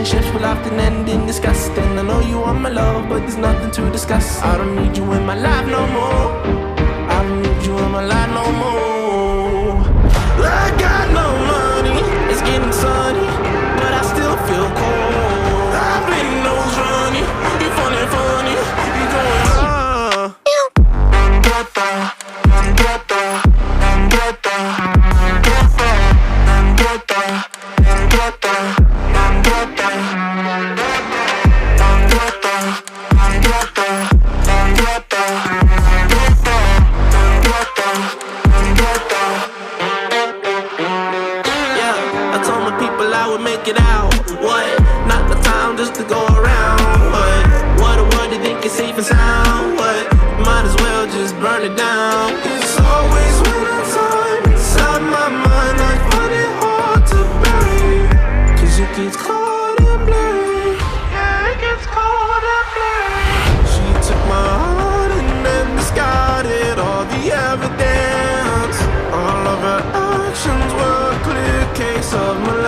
relationships will often end in disgust. And I know you want my love, but there's nothing to discuss. I don't need you in my life no more. I don't need you in my life no more. I got no money, it's getting sunny, but I still feel cold. I've been nose running, you funny, funny, you going I would make it out. What? Not the time just to go around. What a word, you think it's safe and sound. What? Might as well just burn it down. It's always when I time inside my mind, I find it hard to bury. Cause it gets cold and blurry. Yeah, it gets cold and blurry. She took my heart and then discarded all the evidence. All of her actions were a clear case of malicious.